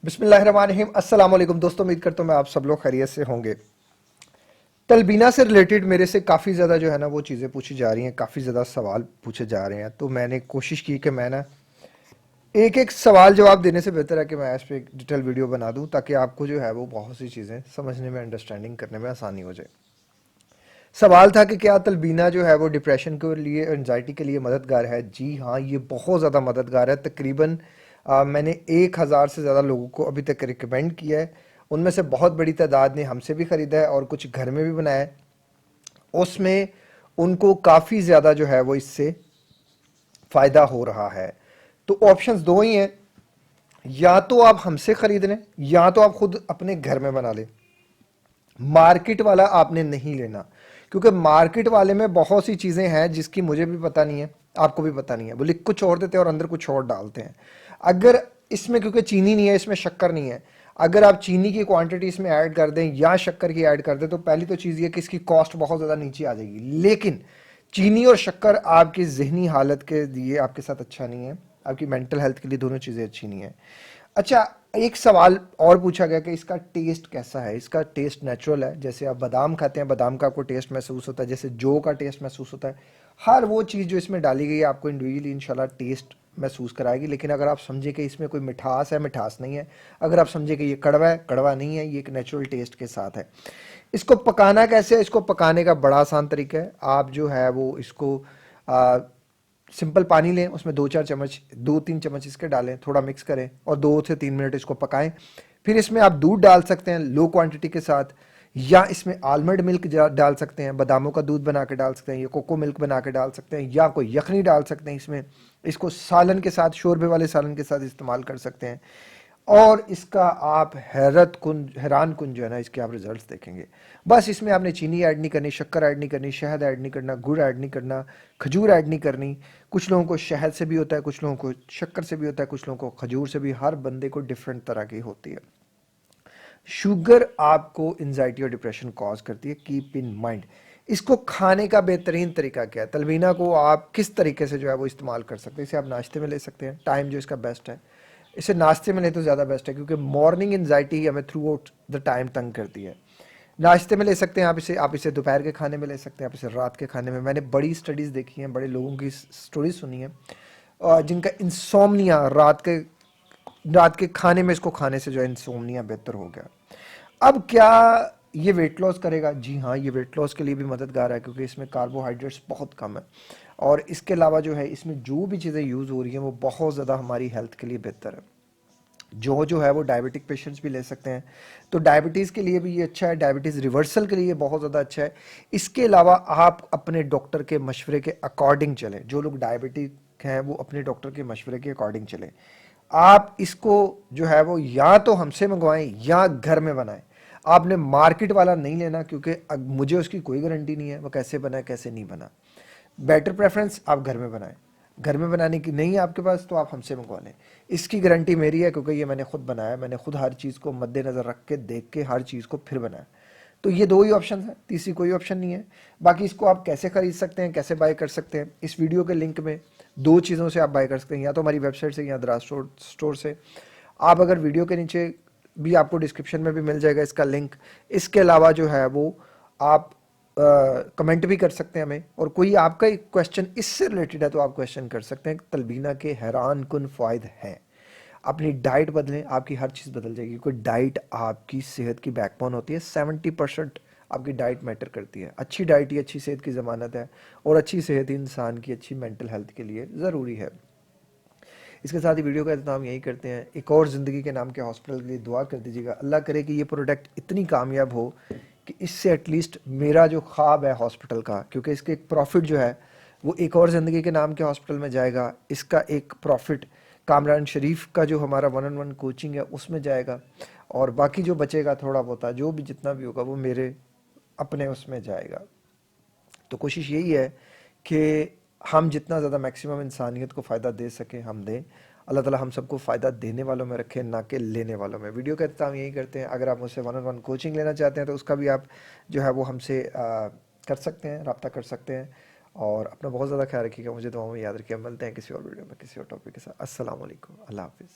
बिस्मिल्लाहिर्रहमानिर्रहीम। अस्सलाम वालेकुम दोस्तों, उम्मीद करता हूँ मैं आप सब लोग खैरियत से होंगे। तलबीना से रिलेटेड मेरे से काफ़ी ज़्यादा जो है ना वो चीज़ें पूछी जा रही हैं, काफ़ी ज़्यादा सवाल पूछे जा रहे हैं। तो मैंने कोशिश की कि मैं ना एक एक सवाल जवाब देने से बेहतर है कि मैं इस पर एक डिटेल वीडियो बना दूं, ताकि आपको जो है वो बहुत सी चीज़ें समझने में, अंडरस्टैंडिंग करने में आसानी हो जाए। सवाल था कि क्या तलबीना जो है वो डिप्रेशन के लिए, एनजाइटी के लिए मददगार है। जी हाँ, ये बहुत ज़्यादा मददगार है। तकरीबन मैंने 1000 से ज़्यादा लोगों को अभी तक रिकमेंड किया है। उनमें से बहुत बड़ी तादाद ने हमसे भी ख़रीदा है और कुछ घर में भी बनाया है। उसमें उनको काफ़ी ज़्यादा जो है वो इससे फ़ायदा हो रहा है। तो ऑप्शंस दो ही हैं, या तो आप हमसे ख़रीद लें या तो आप खुद अपने घर में बना लें। मार्केट वाला आपने नहीं लेना, क्योंकि मार्केट वाले में बहुत सी चीज़ें हैं जिसकी मुझे भी पता नहीं है, आपको भी पता नहीं है। वो लिख कुछ और देते हैं और अंदर कुछ और डालते हैं। अगर इसमें, क्योंकि चीनी नहीं है, इसमें शक्कर नहीं है, अगर आप चीनी की क्वांटिटी इसमें ऐड कर दें या शक्कर की ऐड कर दें तो पहली तो चीज़ ये कि इसकी कॉस्ट बहुत ज़्यादा नीचे आ जाएगी। लेकिन चीनी और शक्कर आपकी जहनी हालत के लिए आपके साथ अच्छा नहीं है, आपकी मेंटल हेल्थ के लिए दोनों चीज़ें अच्छी नहीं है। अच्छा, एक सवाल और पूछा गया कि इसका टेस्ट कैसा है। इसका टेस्ट नेचुरल है। जैसे आप बादाम खाते हैं, बादाम का आपको टेस्ट महसूस होता है, जैसे जौ का टेस्ट महसूस होता है। हर वो चीज़ जो इसमें डाली गई है आपको इंडिविजुअली इंशाल्लाह टेस्ट महसूस कराएगी। लेकिन अगर आप समझे कि इसमें कोई मिठास है, मिठास नहीं है। अगर आप समझे कि ये कड़वा है, कड़वा नहीं है। ये एक नेचुरल टेस्ट के साथ है। इसको पकाना कैसे है? इसको पकाने का बड़ा आसान तरीका है। आप जो है वो इसको सिंपल पानी लें, उसमें 2-4 चम्मच, 2-3 चम्मच इसके डालें, थोड़ा मिक्स करें और 2 से 3 मिनट इसको पकाएं। फिर इसमें आप दूध डाल सकते हैं लो क्वांटिटी के साथ, या इसमें आलमंड मिल्क डाल सकते हैं, बादामों का दूध बना के डाल सकते हैं, या कोको मिल्क बना के डाल सकते हैं, या कोई यखनी डाल सकते हैं इसमें। इसको सालन के साथ, शोरबे वाले सालन के साथ इस्तेमाल कर सकते हैं। और इसका आप हैरान कुन जो है ना, इसके आप रिजल्ट्स देखेंगे। बस इसमें आपने चीनी ऐड नहीं करनी, शक्कर ऐड नहीं करनी, शहद ऐड नहीं करना, गुड़ ऐड नहीं करना, खजूर ऐड नहीं करनी। कुछ लोगों को शहद से भी होता है, कुछ लोगों को शक्कर से भी होता है, कुछ लोगों को खजूर से भी। हर बंदे को डिफरेंट तरह की होती है। शुगर आपको एंजाइटी और डिप्रेशन कॉज करती है, कीप इन माइंड। इसको खाने का बेहतरीन तरीका क्या है? तलबीना को आप किस तरीके से जो है वो इस्तेमाल कर सकते हैं। इसे आप नाश्ते में ले सकते हैं, टाइम जो इसका बेस्ट है। इसे नाश्ते में ले तो ज़्यादा बेस्ट है, क्योंकि मॉर्निंग एंजाइटी हमें थ्रू आउट द टाइम तंग करती है। नाश्ते में ले सकते हैं आप इसे दोपहर के खाने में ले सकते हैं, आप इसे रात के खाने में। मैंने बड़ी स्टडीज़ देखी हैं, बड़े लोगों की स्टोरीज सुनी है, जिनका इंसोमनिया रात के खाने में इसको खाने से जो है इंसोमनिया बेहतर हो गया। अब क्या ये वेट लॉस करेगा? जी हाँ, ये वेट लॉस के लिए भी मददगार है, क्योंकि इसमें कार्बोहाइड्रेट्स बहुत कम है। और इसके अलावा जो है इसमें जो भी चीज़ें यूज़ हो रही हैं वो बहुत ज़्यादा हमारी हेल्थ के लिए बेहतर है। जो है वो डायबिटिक पेशेंट्स भी ले सकते हैं। तो डायबिटीज़ के लिए भी ये अच्छा है, डायबिटीज़ रिवर्सल के लिए बहुत ज़्यादा अच्छा है। इसके अलावा आप अपने डॉक्टर के मशवरे के अकॉर्डिंग चलें। जो लोग डायबिटिक हैं वो अपने डॉक्टर के मशवरे के अकॉर्डिंग चलें। आप इसको जो है वो या तो हमसे मंगवाएं या घर में बनाएं। आपने मार्केट वाला नहीं लेना, क्योंकि मुझे उसकी कोई गारंटी नहीं है वो कैसे बना, कैसे नहीं बना। बेटर प्रेफरेंस आप घर में बनाएं। घर में बनाने की नहीं है आपके पास तो आप हमसे मंगवा लें। इसकी गारंटी मेरी है, क्योंकि ये मैंने खुद बनाया। मैंने खुद हर चीज़ को मद्देनज़र रख के, देख के हर चीज़ को फिर बनाया। तो ये दो ही ऑप्शन है, तीसरी कोई ऑप्शन नहीं है। बाकी इसको आप कैसे खरीद सकते हैं, कैसे बाय कर सकते हैं, इस वीडियो के लिंक में दो चीज़ों से आप बाय कर सकते हैं, या तो हमारी वेबसाइट से या दराज स्टोर से। आप अगर वीडियो के नीचे भी, आपको डिस्क्रिप्शन में भी मिल जाएगा इसका लिंक। इसके अलावा जो है वो आप कमेंट भी कर सकते हैं हमें, और कोई आपका एक क्वेश्चन इससे रिलेटेड है तो आप क्वेश्चन कर सकते हैं। तलबीना के हैरान कुन फ़ायदे हैं। अपनी डाइट बदलें, आपकी हर चीज़ बदल जाएगी, क्योंकि डाइट आपकी सेहत की बैकबोन होती है। 70% आपकी डाइट मैटर करती है। अच्छी डाइट ही अच्छी सेहत की ज़मानत है, और अच्छी सेहत ही इंसान की अच्छी मेंटल हेल्थ के लिए ज़रूरी है। इसके साथ ही वीडियो का अख्ताम यही करते हैं। एक और ज़िंदगी के नाम के हॉस्पिटल के लिए दुआ कर दीजिएगा। अल्लाह करे कि ये प्रोडक्ट इतनी कामयाब हो कि इससे एटलीस्ट मेरा जो ख्वाब है हॉस्पिटल का, क्योंकि इसके एक प्रॉफिट जो है वो एक और ज़िंदगी के नाम के हॉस्पिटल में जाएगा। इसका एक प्रॉफिट कामरान शरीफ का जो हमारा 1-on-1 कोचिंग है उसमें जाएगा, और बाकी जो बचेगा थोड़ा बहुत, जो भी जितना भी होगा वो मेरे अपने उसमें जाएगा। तो कोशिश यही है कि हम जितना ज़्यादा मैक्सिमम इंसानियत को फ़ायदा दे सकें हम दें। अल्लाह ताला हम सबको फ़ायदा देने वालों में रखे, ना कि लेने वालों में। वीडियो का अख्ताम यही करते हैं। अगर आप मुझसे 1-on-1 कोचिंग लेना चाहते हैं तो उसका भी आप जो है वो हमसे कर सकते हैं, रब्ता कर सकते हैं। और अपना बहुत ज़्यादा ख्याल रखिएगा, मुझे दुआओं में याद रखिएगा। मिलते हैं किसी और वीडियो में किसी और टॉपिक के साथ। अस्सलाम वालेकुम, अल्लाह हाफ़िज़।